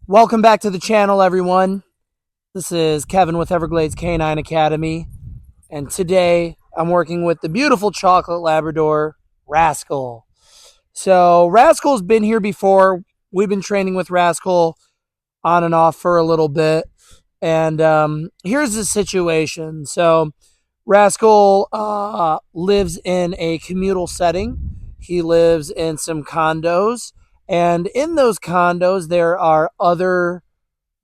Welcome back to the channel, everyone. This is Kevin with Everglades Canine Academy, and today I'm working with the beautiful chocolate Labrador, Rascal. So, Rascal's been here before. We've been training with Rascal on and off for a little bit, and here's the situation. So, Rascal lives in a communal setting. He lives in some condos, and in those condos, there are other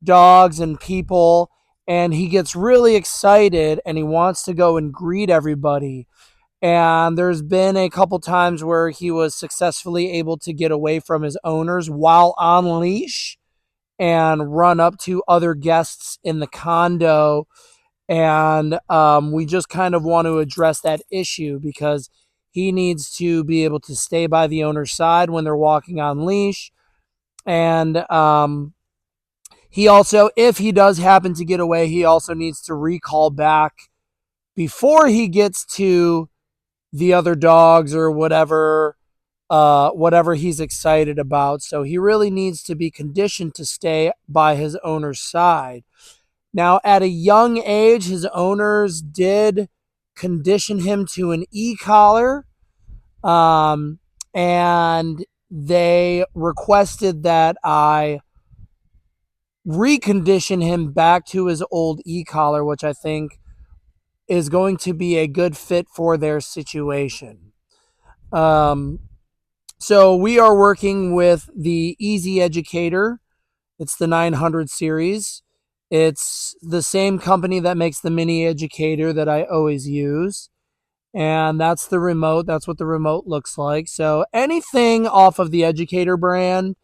dogs and people, and he gets really excited and he wants to go and greet everybody. And there's been a couple times where he was successfully able to get away from his owners while on leash and run up to other guests in the condo. And we just kind of want to address that issue because he needs to be able to stay by the owner's side when they're walking on leash. And he also, if he does happen to get away, he also needs to recall back before he gets to the other dogs or whatever he's excited about. So he really needs to be conditioned to stay by his owner's side. Now, at a young age, his owners did condition him to an eCollar, and they requested that I recondition him back to his old eCollar, which I think is going to be a good fit for their situation. Um, so we are working with the Easy Educator. It's the 900 series. It's the same company that makes the mini educator that I always use. And that's the remote. That's what the remote looks like. So anything off of the educator brand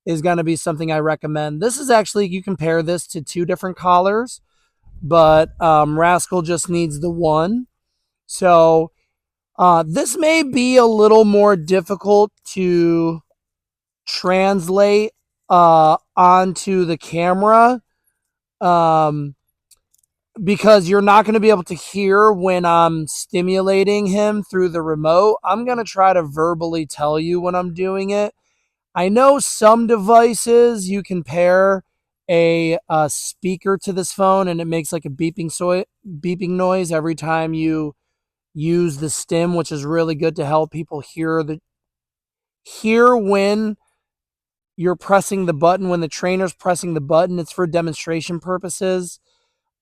is going to be something I recommend. This is actually, you compare this to two different collars, but Rascal just needs the one. So this may be a little more difficult to translate onto the camera, um, because you're not going to be able to hear when I'm stimulating him through the remote. I'm going to try to verbally tell you when I'm doing it. I know some devices you can pair a speaker to this phone and it makes like a beeping noise every time you use the stim, which is really good to help people hear when you're pressing the button, when the trainer's pressing the button. It's for demonstration purposes.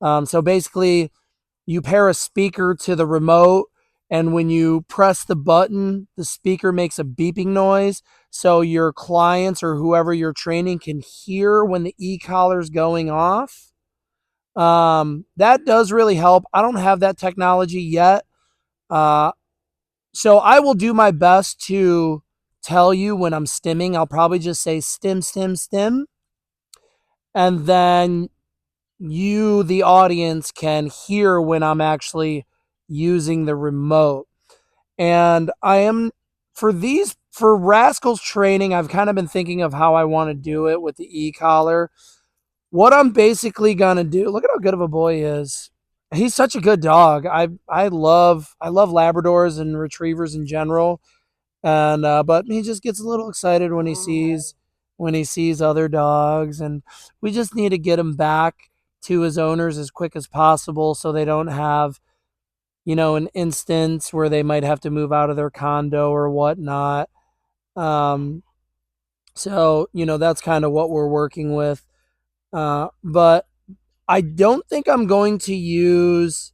So basically, you pair a speaker to the remote, and when you press the button, the speaker makes a beeping noise. So your clients or whoever you're training can hear when the e-collar's going off. That does really help. I don't have that technology yet. Uh, so I will do my best to tell you when I'm stimming. I'll probably just say stim, stim, stim. And then you, the audience, can hear when I'm actually using the remote. And I am, for Rascal's training, I've kind of been thinking of how I want to do it with the e-collar. What I'm basically going to do, look at how good of a boy he is. He's such a good dog. I love Labradors and retrievers in general. And but he just gets a little excited when he sees other dogs, and we just need to get him back to his owners as quick as possible so they don't have, an instance where they might have to move out of their condo or whatnot. Um, so that's kind of what we're working with. But I don't think I'm going to use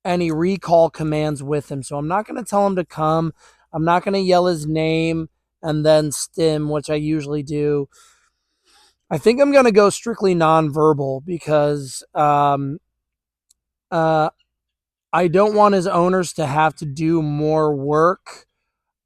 any recall commands with him. So I'm not going to tell him to come. I'm not going to yell his name and then stim, which I usually do. I think I'm going to go strictly nonverbal because uh, I don't want his owners to have to do more work.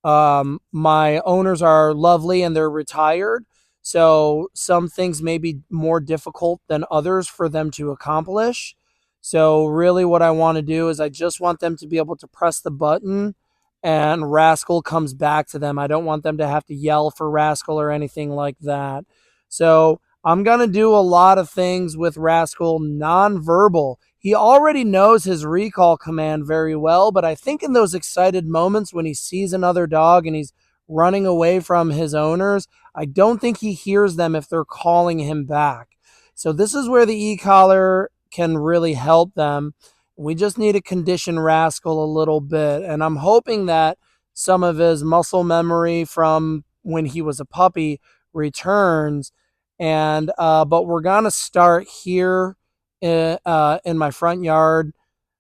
My owners are lovely and they're retired. So some things may be more difficult than others for them to accomplish. So really what I want to do is I just want them to be able to press the button and Rascal comes back to them. I don't want them to have to yell for Rascal or anything like that. So I'm going to do a lot of things with Rascal nonverbal. He already knows his recall command very well, but I think in those excited moments when he sees another dog and he's running away from his owners, I don't think he hears them if they're calling him back. So this is where the e-collar can really help them. We just need to condition Rascal a little bit. And I'm hoping that some of his muscle memory from when he was a puppy returns. And but we're gonna start here in my front yard,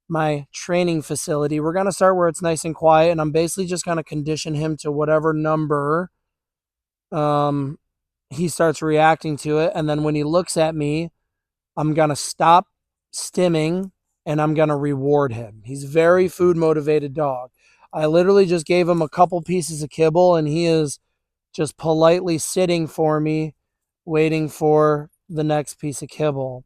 my training facility. We're gonna start where it's nice and quiet, and I'm basically just gonna condition him to whatever number um, he starts reacting to it. And then when he looks at me, I'm gonna stop stimming and I'm gonna reward him. He's a very food motivated dog. I literally just gave him a couple pieces of kibble and he is just politely sitting for me, waiting for the next piece of kibble.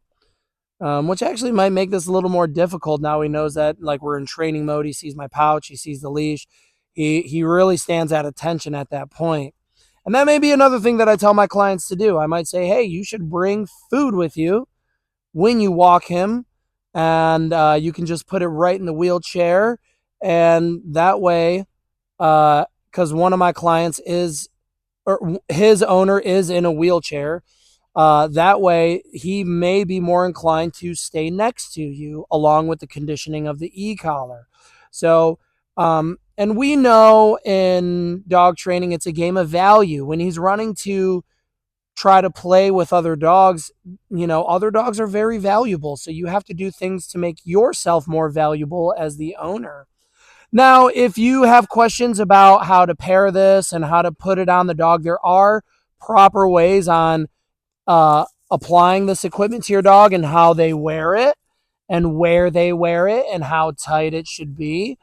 Which actually might make this a little more difficult. Now he knows that like we're in training mode. He sees my pouch, he sees the leash. He really stands at attention at that point. And that may be another thing that I tell my clients to do. I might say, hey, you should bring food with you when you walk him, and you can just put it right in the wheelchair. And that way, because one of my clients is, or his owner is in a wheelchair, that way, he may be more inclined to stay next to you along with the conditioning of the e-collar. So, and we know in dog training, it's a game of value. When he's running to try to play with other dogs, other dogs are very valuable. So you have to do things to make yourself more valuable as the owner. Now, if you have questions about how to pair this and how to put it on the dog, there are proper ways on applying this equipment to your dog and how they wear it and where they wear it and how tight it should be.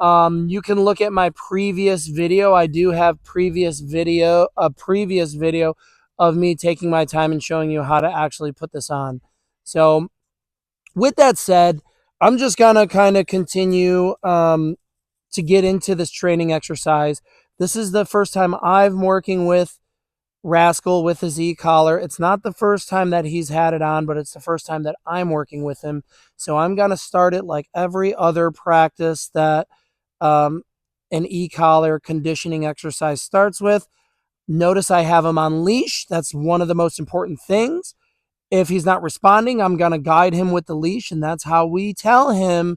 You can look at my previous video. I do have a previous video of me taking my time and showing you how to actually put this on. So with that said, I'm just going to kind of continue to get into this training exercise. This is the first time I'm working with Rascal with his e-collar. It's not the first time that he's had it on, but it's the first time that I'm working with him. So I'm going to start it like every other practice that an e-collar conditioning exercise starts with. Notice I have him on leash. That's one of the most important things. If he's not responding, I'm going to guide him with the leash, and that's how we tell him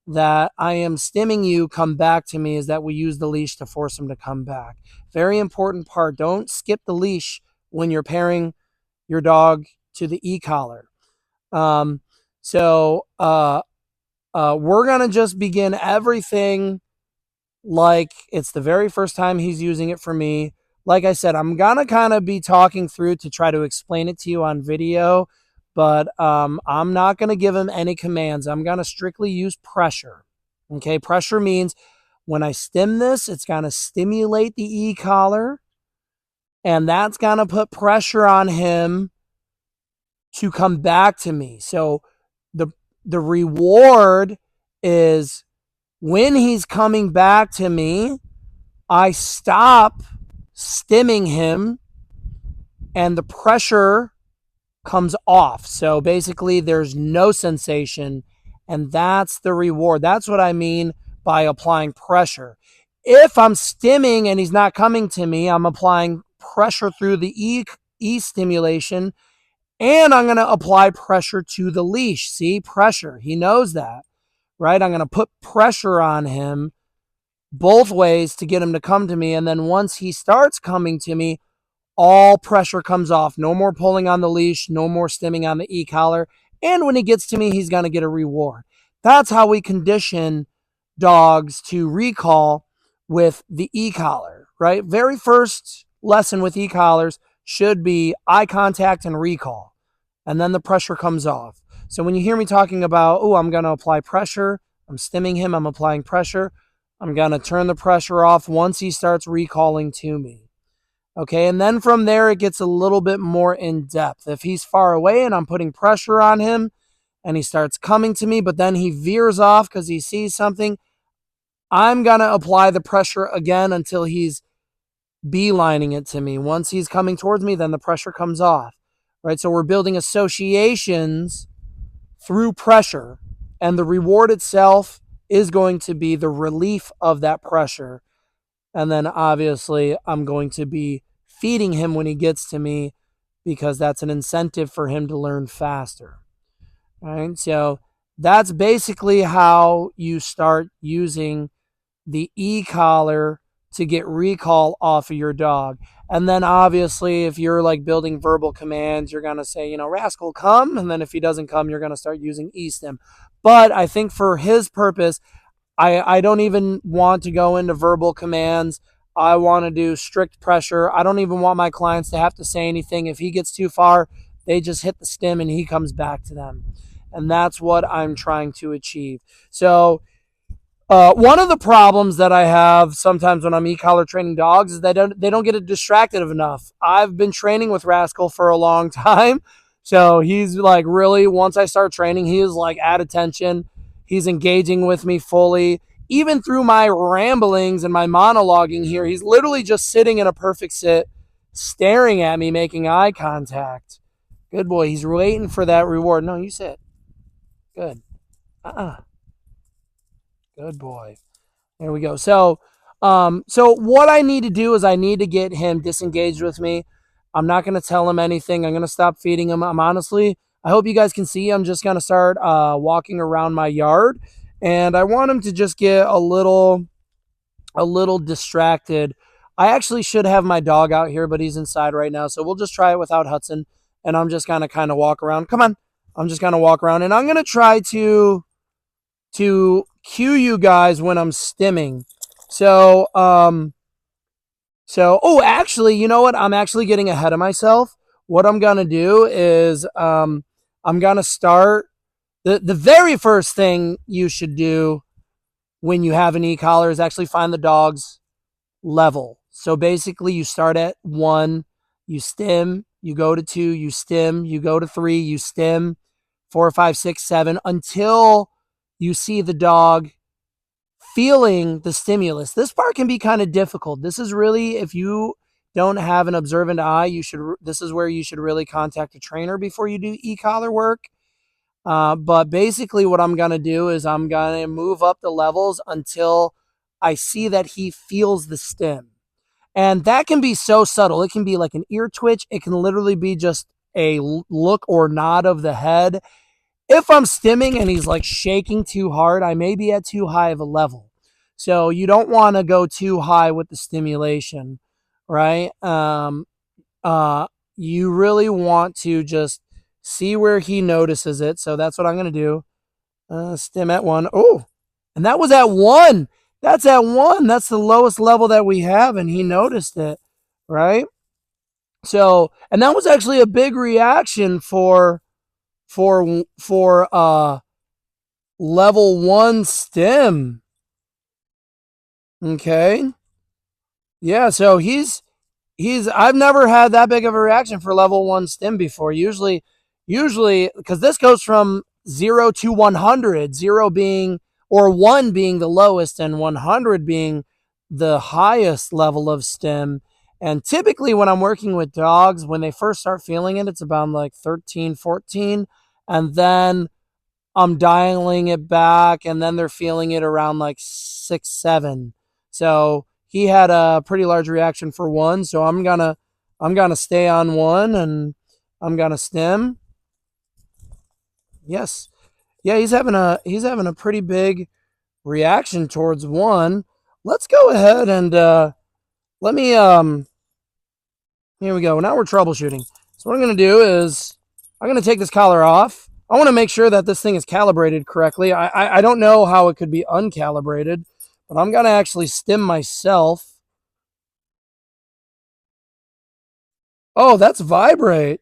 that I am stimming you, come back to me, is that we use the leash to force him to come back. Very important part. Don't skip the leash when you're pairing your dog to the e-collar. So we're going to just begin everything like it's the very first time he's using it for me. Like I said, I'm going to kind of be talking through to try to explain it to you on video, but I'm not going to give him any commands. I'm going to strictly use pressure. Okay, pressure means when I stim this, it's going to stimulate the e-collar, and that's going to put pressure on him to come back to me. So the reward is when he's coming back to me, I stop stimming him and the pressure comes off. So basically there's no sensation, and that's the reward. That's what I mean by applying pressure. If I'm stimming and he's not coming to me, I'm applying pressure through the E stimulation, and I'm going to apply pressure to the leash. See, pressure. He knows that, right? I'm going to put pressure on him both ways to get him to come to me. And then once he starts coming to me, all pressure comes off. No more pulling on the leash, no more stimming on the e-collar. And when he gets to me, he's going to get a reward. That's how we condition dogs to recall with the e-collar, right? Very first lesson with e-collars should be eye contact and recall. And then the pressure comes off. So when you hear me talking about, oh, I'm going to apply pressure, I'm stimming him, I'm applying pressure, I'm going to turn the pressure off once he starts recalling to me. Okay, and then from there, it gets a little bit more in depth. If he's far away and I'm putting pressure on him and he starts coming to me, but then he veers off because he sees something, I'm going to apply the pressure again until he's beelining it to me. Once he's coming towards me, then the pressure comes off, right? So we're building associations through pressure, and the reward itself is going to be the relief of that pressure. And then obviously I'm going to be feeding him when he gets to me because that's an incentive for him to learn faster. All right. So that's basically how you start using the e-collar to get recall off of your dog. And then obviously if you're like building verbal commands, you're going to say, Rascal, come. And then if he doesn't come, you're going to start using e-stim. But I think for his purpose, I don't even want to go into verbal commands. I want to do strict pressure. I don't even want my clients to have to say anything. If he gets too far, they just hit the stim and he comes back to them. And that's what I'm trying to achieve. So one of the problems that I have sometimes when I'm e-collar training dogs is they don't get distracted enough. I've been training with Rascal for a long time, so he's like really, once I start training, he is like at attention. He's engaging with me fully. Even through my ramblings and my monologuing here, he's literally just sitting in a perfect sit, staring at me, making eye contact. Good boy. He's waiting for that reward. No, you sit. Good. Good boy. There we go. So what I need to do is I need to get him disengaged with me. I'm not going to tell him anything. I'm going to stop feeding him. I hope you guys can see, I'm just going to start walking around my yard, and I want him to just get a little distracted. I actually should have my dog out here, but he's inside right now. So we'll just try it without Hudson, and I'm just going to kind of walk around. Come on. I'm just going to walk around, and I'm going to try to cue you guys when I'm stimming. So actually, you know what? I'm actually getting ahead of myself. What I'm going to do is I'm going to start the very first thing you should do when you have an e-collar is actually find the dog's level. So basically you start at 1, you stim, you go to 2, you stim, you go to 3, you stim, 4, 5, 6, 7, until you see the dog feeling the stimulus. This part can be kind of difficult. This is really, if you don't have an observant eye, this is where you should really contact a trainer before you do e-collar work. But basically what I'm going to do is I'm going to move up the levels until I see that he feels the stim. And that can be so subtle. It can be like an ear twitch. It can literally be just a look or nod of the head. If I'm stimming and he's like shaking too hard, I may be at too high of a level. So you don't want to go too high with the stimulation, right? You really want to just see where he notices it. So that's what I'm going to do. Stim at 1. Oh, and that was at 1. That's at 1. That's the lowest level that we have, and he noticed it, right? So, and that was actually a big reaction for level 1 stim. Okay. Yeah, so I've never had that big of a reaction for level 1 stim before. Usually because this goes from 0 to 100, 0 being, or 1 being the lowest and 100 being the highest level of stim. And typically when I'm working with dogs, when they first start feeling it, it's about like 13, 14. And then I'm dialing it back, and then they're feeling it around like 6, 7. So he had a pretty large reaction for 1. So I'm gonna stay on 1, and I'm gonna stim. Yes, yeah, he's having a pretty big reaction towards 1. Let's go ahead and let me here we go. Now we're troubleshooting. So what I'm going to do is I'm going to take this collar off. I want to make sure that this thing is calibrated correctly. I don't know how it could be uncalibrated, but I'm going to actually stim myself. Oh, that's vibrate.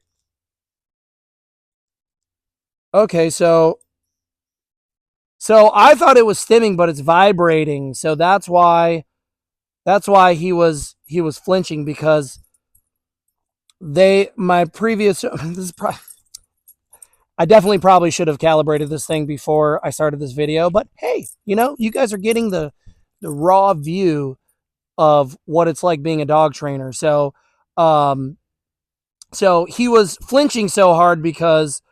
Okay, so I thought it was stimming, but it's vibrating. So that's why he was flinching, because my previous this is probably, I definitely probably should have calibrated this thing before I started this video, but hey, you guys are getting the raw view of what it's like being a dog trainer. So he was flinching so hard because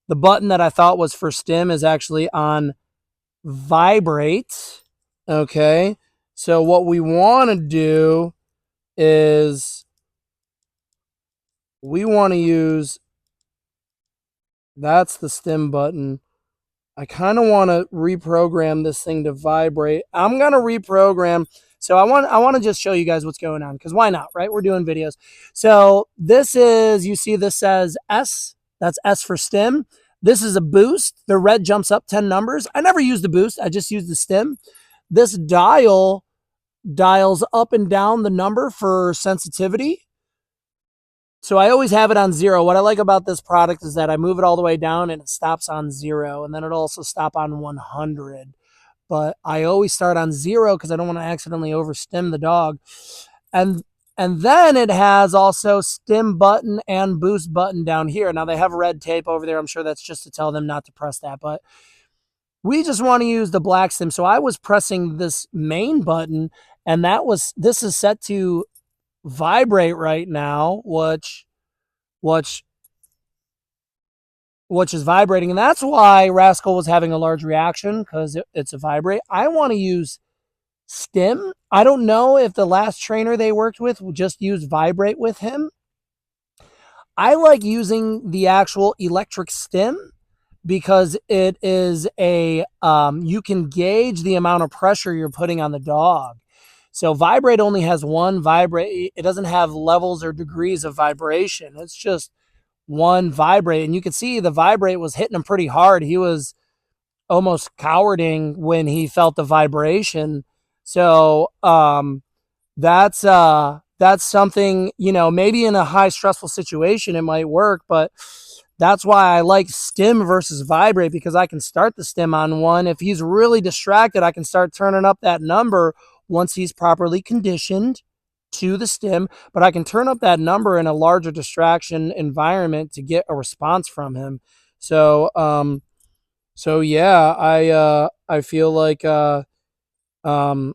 the button that I thought was for stim is actually on vibrate. Okay. So what we want to do is we want to use, that's the stim button. I kind of want to reprogram this thing to vibrate. I'm going to reprogram. So I want to just show you guys what's going on, because why not, right? We're doing videos. So this is, you see this says S, that's S for stim. This is a boost. The red jumps up 10 numbers. I never use the boost. I just use the stim. This dials up and down the number for sensitivity. So I always have it on 0. What I like about this product is that I move it all the way down and it stops on 0, and then it'll also stop on 100. But I always start on 0 because I don't want to accidentally overstim the dog. And then it has also stim button and boost button down here. Now they have red tape over there. I'm sure that's just to tell them not to press that, but we just want to use the black stim. So I was pressing this main button, and this is set to vibrate right now, which is vibrating, and that's why Rascal was having a large reaction, because it's a vibrate. I want to use stim. I don't know if the last trainer they worked with just used vibrate with him. I like using the actual electric stim because it is you can gauge the amount of pressure you're putting on the dog. So vibrate only has one vibrate. It doesn't have levels or degrees of vibration. It's just one vibrate. And you can see the vibrate was hitting him pretty hard. He was almost cowarding when he felt the vibration. So that's something, maybe in a high stressful situation it might work, but that's why I like stim versus vibrate, because I can start the stim on 1. If he's really distracted, I can start turning up that number once he's properly conditioned to the stim, but I can turn up that number in a larger distraction environment to get a response from him. So yeah, I feel like I had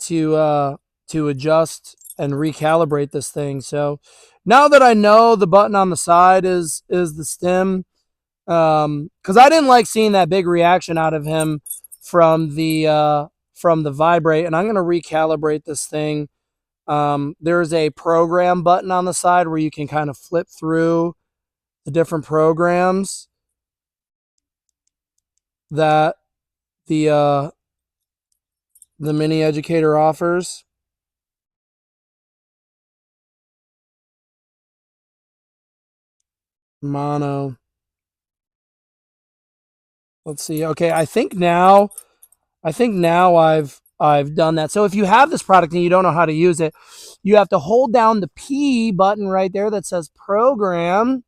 to adjust and recalibrate this thing. So now that I know the button on the side is the stim, because I didn't like seeing that big reaction out of him from the vibrate, and I'm gonna recalibrate this thing. There's a program button on the side where you can kind of flip through the different programs that the mini educator offers. Mono. Let's see. Okay, I think now I've done that. So if you have this product and you don't know how to use it, you have to hold down the P button right there that says program,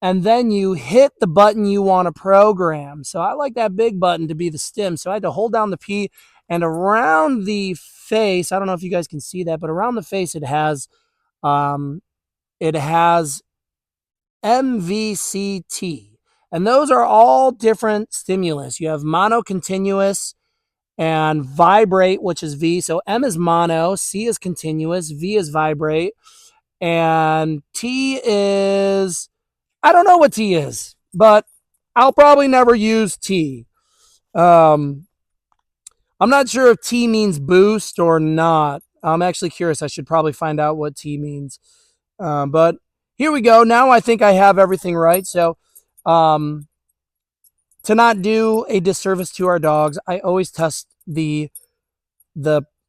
and then you hit the button you want to program. So I like that big button to be the stim. So I had to hold down the P, and around the face, I don't know if you guys can see that, but around the face it has MVCT. And those are all different stimulus. You have mono continuous and vibrate, which is V. So M is mono, C is continuous, V is vibrate, and T is, I don't know what T is, but I'll probably never use T. I'm not sure if T means boost or not. I'm actually curious. I should probably find out what T means. But here we go. Now I think I have everything right. So to not do a disservice to our dogs, I always test the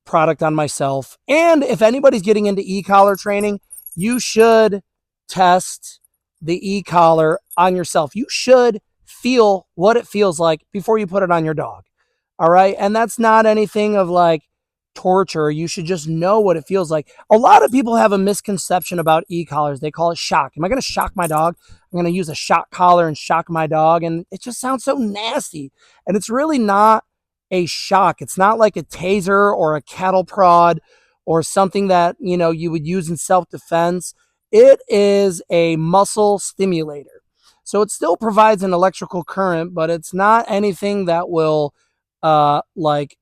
product on myself. And if anybody's getting into eCollar training, you should test the eCollar on yourself. You should feel what it feels like before you put it on your dog. All right. And that's not anything of like torture. You should just know what it feels like. A lot of people have a misconception about e-collars. They call it shock. Am I going to shock my dog? I'm going to use a shock collar and shock my dog. And it just sounds so nasty. And it's really not a shock. It's not like a taser or a cattle prod or something that, you would use in self-defense. It is a muscle stimulator. So it still provides an electrical current, but it's not anything that will like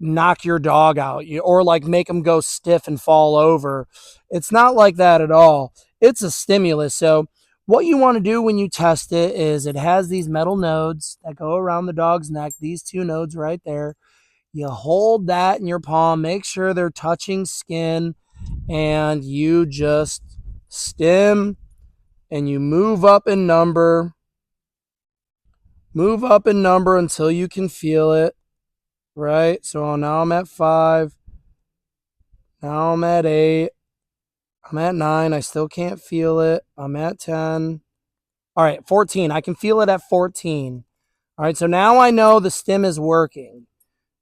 knock your dog out or like make them go stiff and fall over. It's not like that at all. It's a stimulus. So what you want to do when you test it is it has these metal nodes that go around the dog's neck, these 2 nodes right there. You hold that in your palm, make sure they're touching skin, and you just stim and you move up in number. Move up in number until you can feel it, right? So now I'm at 5. Now I'm at 8. I'm at 9. I still can't feel it. I'm at 10. All right, 14. I can feel it at 14. All right, so now I know the stim is working.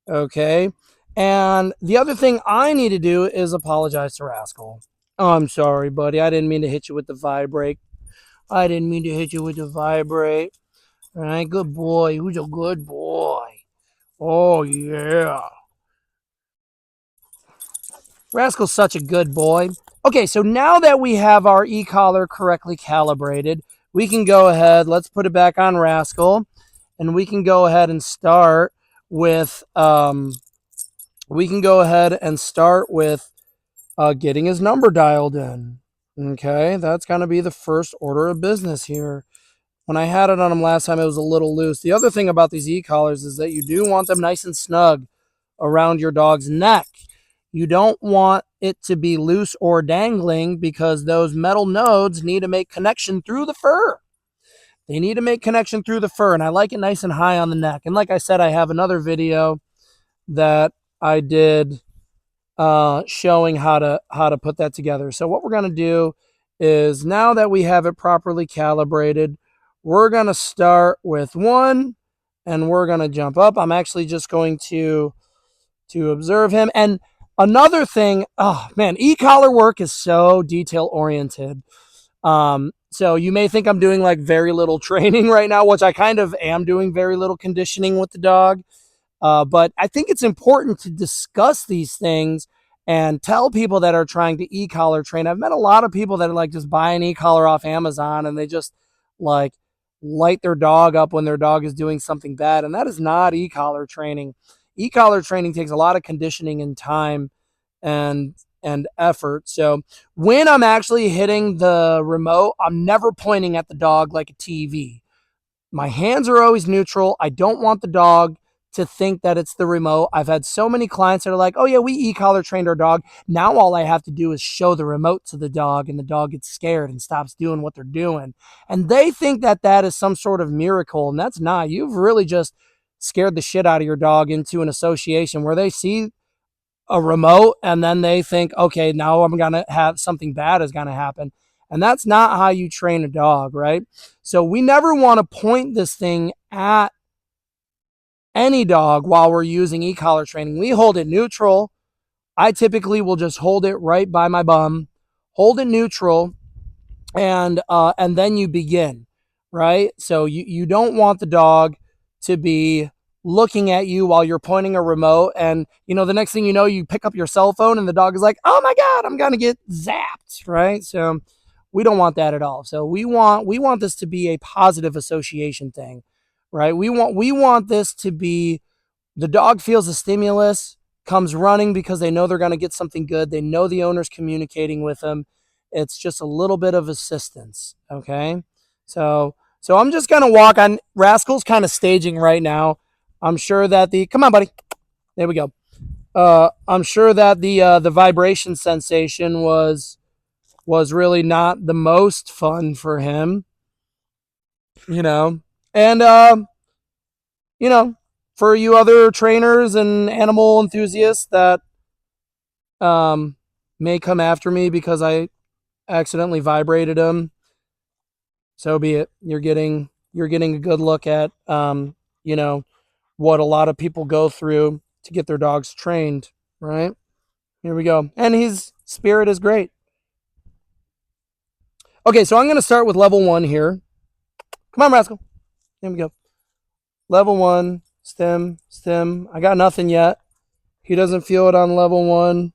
Okay. And the other thing I need to do is apologize to Rascal. Oh, I'm sorry, buddy. I didn't mean to hit you with the vibrate. I didn't mean to hit you with the vibrate. All right, good boy. Who's a good boy? Oh, yeah. Rascal's such a good boy. Okay, so now that we have our eCollar correctly calibrated, we can go ahead. Let's put it back on Rascal, and we can go ahead and start with getting his number dialed in. Okay, that's going to be the first order of business here. When I had it on him last time, it was a little loose. The other thing about these e-collars is that you do want them nice and snug around your dog's neck. You don't want it to be loose or dangling because those metal nodes need to make connection through the fur. They need to make connection through the fur, and I like it nice and high on the neck. And like I said, I have another video that I did showing how to put that together. So what we're going to do is, now that we have it properly calibrated, we're going to start with 1 and we're going to jump up. I'm actually just going to observe him. And another thing, oh man, e-collar work is so detail oriented. So you may think I'm doing like very little training right now, which I kind of am doing very little conditioning with the dog. But I think it's important to discuss these things and tell people that are trying to e-collar train. I've met a lot of people that are like just buy an e-collar off Amazon and they just like light their dog up when their dog is doing something bad. And that is not e-collar training. E-collar training takes a lot of conditioning and time and effort. So when I'm actually hitting the remote, I'm never pointing at the dog like a TV. My hands are always neutral. I don't want the dog to think that it's the remote. I've had so many clients that are like, oh yeah, we e-collar trained our dog. Now all I have to do is show the remote to the dog and the dog gets scared and stops doing what they're doing. And they think that that is some sort of miracle. And that's not. You've really just scared the shit out of your dog into an association where they see a remote and then they think, okay, now I'm going to have something bad is going to happen. And that's not how you train a dog, right? So we never want to point this thing at any dog while we're using e-collar training. We hold it neutral. I typically will just hold it right by my bum, hold it neutral, and then you begin, right? So you don't want the dog to be looking at you while you're pointing a remote, and the next thing you know, you pick up your cell phone and the dog is like, oh my god, I'm gonna get zapped, right? So we don't want that at all. So we want this to be a positive association thing, right? We want this to be, the dog feels a stimulus, comes running because they know they're going to get something good. They know the owner's communicating with them. It's just a little bit of assistance. Okay. So I'm just going to walk on. Rascal's kind of staging right now. I'm sure that come on, buddy. There we go. I'm sure that the vibration sensation was really not the most fun for him, you know, and you know, for you other trainers and animal enthusiasts that um, may come after me because I accidentally vibrated them, so be it. You're getting a good look at you know what a lot of people go through to get their dogs trained, right? Here we go. And his spirit is great. Okay, so I'm going to start with level 1 here. Come on, Rascal. Here we go. Level 1, stem. I got nothing yet. He doesn't feel it on level 1.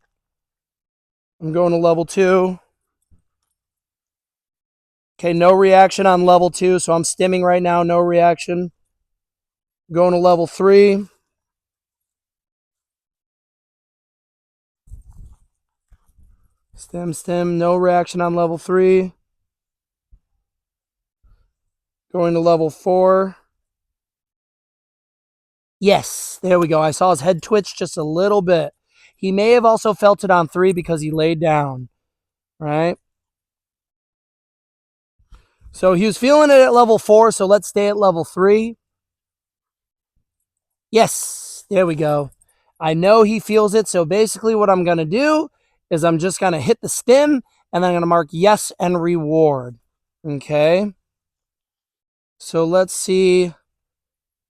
I'm going to level 2. Okay, no reaction on level 2, so I'm stimming right now, no reaction. Going to level 3. Stem, no reaction on level 3. Going to level 4. Yes, there we go. I saw his head twitch just a little bit. He may have also felt it on 3 because he laid down, right? So he was feeling it at level 4, so let's stay at level 3. Yes, there we go. I know he feels it, so basically what I'm going to do is I'm just going to hit the stim, and then I'm going to mark yes and reward. Okay. So let's see.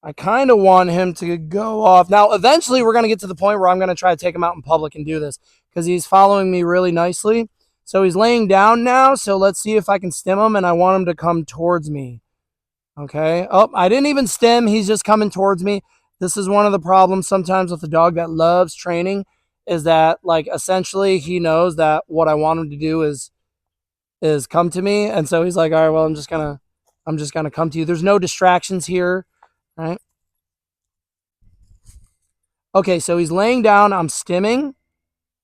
I kind of want him to go off. Now, eventually, we're going to get to the point where I'm going to try to take him out in public and do this because he's following me really nicely. So he's laying down now. So let's see if I can stim him, and I want him to come towards me. Okay. Oh, I didn't even stim. He's just coming towards me. This is one of the problems sometimes with a dog that loves training is that, like, essentially he knows that what I want him to do is come to me. And so he's like, all right, well, I'm just gonna come to you. There's no distractions here. Right. Okay, so he's laying down. I'm stimming.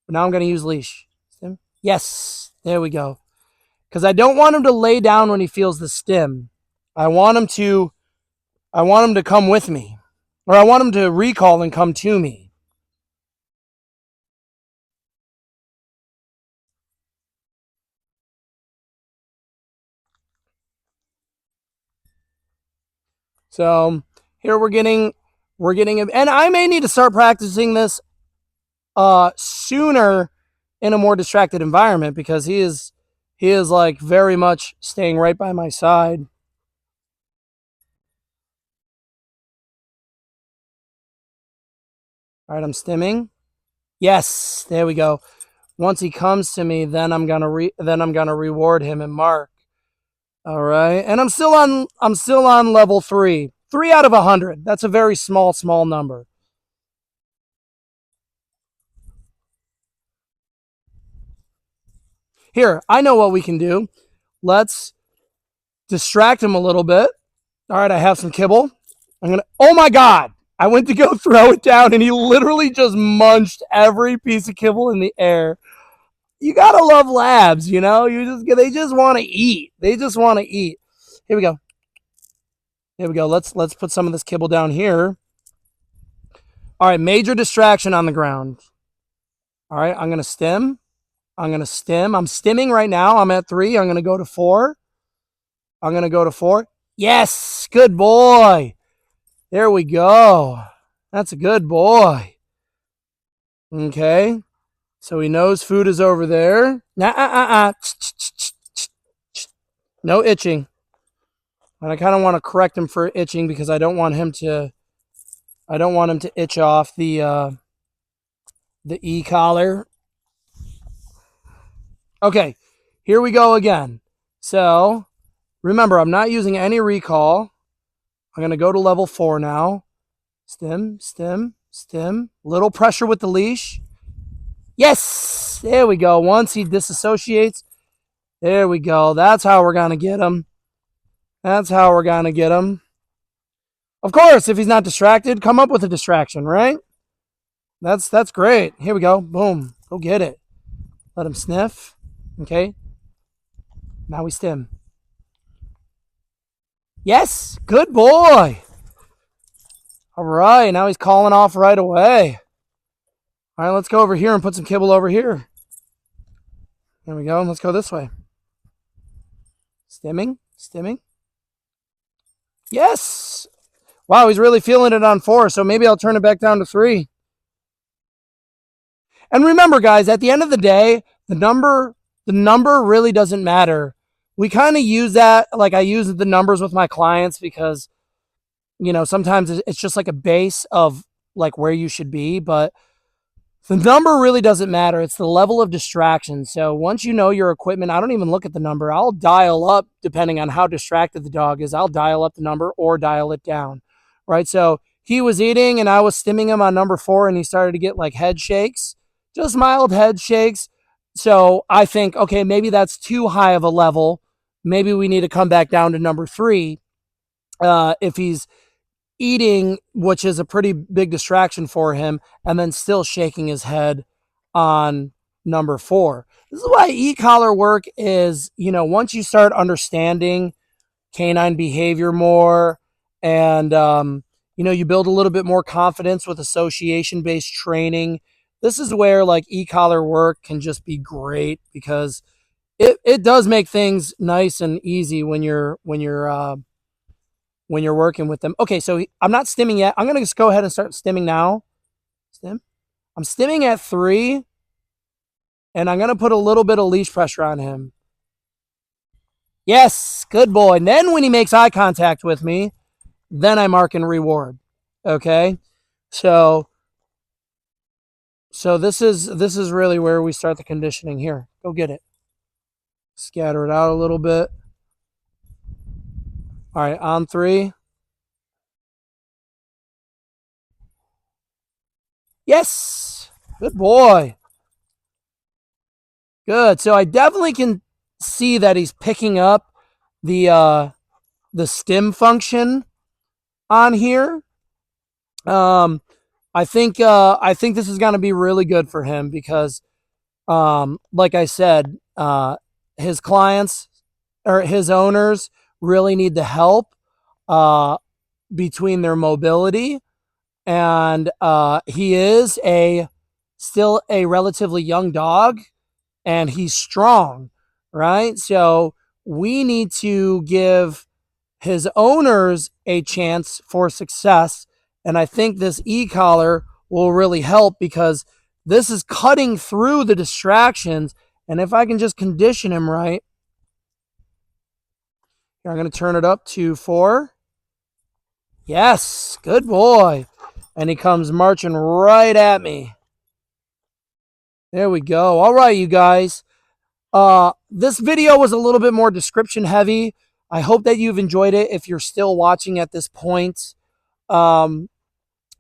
But now I'm going to use leash. Stim. Yes, there we go. Because I don't want him to lay down when he feels the stim. I want him to. I want him to come with me, or I want him to recall and come to me. So here we're getting, and I may need to start practicing this sooner in a more distracted environment because he is like very much staying right by my side. All right, I'm stimming. Yes, there we go. Once he comes to me, then I'm gonna reward him and mark. All right, and I'm still on level 3. 3 out of 100. That's a very small number. Here, I know what we can do. Let's distract him a little bit. All right, I have some kibble. I'm gonna. Oh my God! I went to go throw it down, and he literally just munched every piece of kibble in the air. You gotta love labs, you know. They just want to eat. They just want to eat. Here we go. Here we go. Let's put some of this kibble down here. All right, major distraction on the ground. All right, I'm gonna stim. I'm gonna stim. I'm stimming right now. I'm at 3. I'm gonna go to 4. I'm gonna go to 4. Yes, good boy. There we go. That's a good boy. Okay, so he knows food is over there. No itching. And I kind of want to correct him for itching because I don't want him to. I don't want him to itch off the eCollar. Okay, here we go again. So remember, I'm not using any recall. I'm going to go to level 4 now. Stim, stim, stim. Little pressure with the leash. Yes, there we go. Once he disassociates, there we go. That's how we're going to get him. That's how we're going to get him. Of course, if he's not distracted, come up with a distraction, right? That's great. Here we go. Boom. Go get it. Let him sniff. Okay. Now we stim. Yes. Good boy. All right. Now he's calling off right away. All right. Let's go over here and put some kibble over here. There we go. Let's go this way. Stimming. Stimming. Yes. Wow. He's really feeling it on 4. So maybe I'll turn it back down to 3. And remember, guys, at the end of the day, the number really doesn't matter. We kind of use that, like I use the numbers with my clients because, sometimes it's just like a base of like where you should be, but the number really doesn't matter. It's the level of distraction. So once you know your equipment, I don't even look at the number. I'll dial up depending on how distracted the dog is. I'll dial up the number or dial it down, right? So he was eating and I was stimming him on number 4 and he started to get like head shakes, just mild head shakes. So I think, okay, maybe that's too high of a level. Maybe we need to come back down to number 3 if he's eating, which is a pretty big distraction for him, and then still shaking his head on number 4. This is why eCollar work is, once you start understanding canine behavior more and, You build a little bit more confidence with association based training. This is where like eCollar work can just be great because it does make things nice and easy when you're working with them. Okay, so I'm not stimming yet. I'm gonna just go ahead and start stimming now. Stim. I'm stimming at 3, and I'm gonna put a little bit of leash pressure on him. Yes, good boy. And then when he makes eye contact with me, then I mark and reward. Okay, so this is really where we start the conditioning here. Go get it. Scatter it out a little bit. All right, on 3. Yes, good boy. Good. So I definitely can see that he's picking up the stim function on here. Um, I think this is going to be really good for him because, like I said, his clients or his owners really need the help uh, between their mobility, and he is a still a relatively young dog, and he's strong, right? So we need to give his owners a chance for success. And I think this e-collar will really help because this is cutting through the distractions. And if I can just condition him right, I'm going to turn it up to 4. Yes, good boy. And he comes marching right at me. There we go. All right, you guys. This video was a little bit more description heavy. I hope that you've enjoyed it if you're still watching at this point. Um,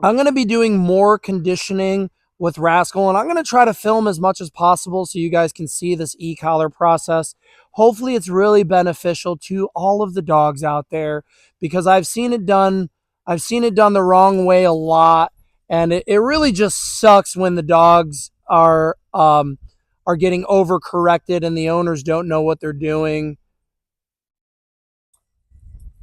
I'm going to be doing more conditioning with Rascal, and I'm going to try to film as much as possible so you guys can see this e-collar process. Hopefully it's really beneficial to all of the dogs out there because I've seen it done the wrong way a lot, and it really just sucks when the dogs are getting overcorrected and the owners don't know what they're doing.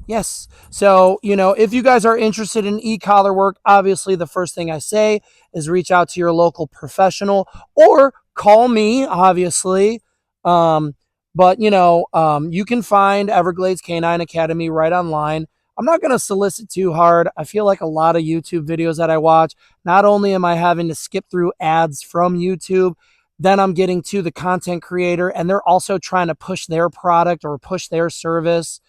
Yes. So, if you guys are interested in e-collar work, obviously the first thing I say is reach out to your local professional or call me, obviously. Um, but, you can find Everglades Canine Academy right online. I'm not going to solicit too hard. I feel like a lot of YouTube videos that I watch, not only am I having to skip through ads from YouTube, then I'm getting to the content creator and they're also trying to push their product or push their service.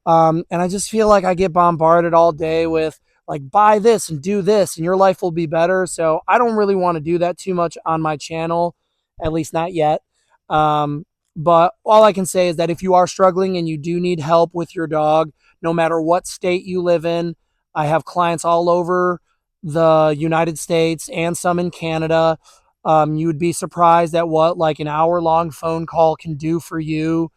And I just feel like I get bombarded all day with like, buy this and do this and your life will be better. So I don't really want to do that too much on my channel, at least not yet. Um, but all I can say is that if you are struggling and you do need help with your dog, no matter what state you live in, I have clients all over the United States and some in Canada. You would be surprised at what like an hour-long phone call can do for you.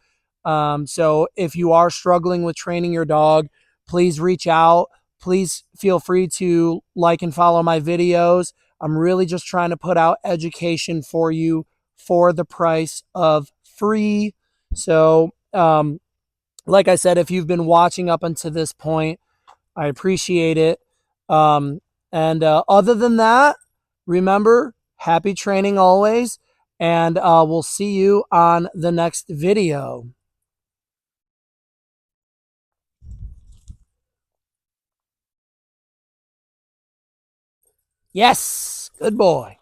So if you are struggling with training your dog, please reach out. Please feel free to like and follow my videos. I'm really just trying to put out education for you for the price of free. So, like I said, if you've been watching up until this point, I appreciate it. Um, and other than that, remember, happy training always. And we'll see you on the next video. Yes, good boy.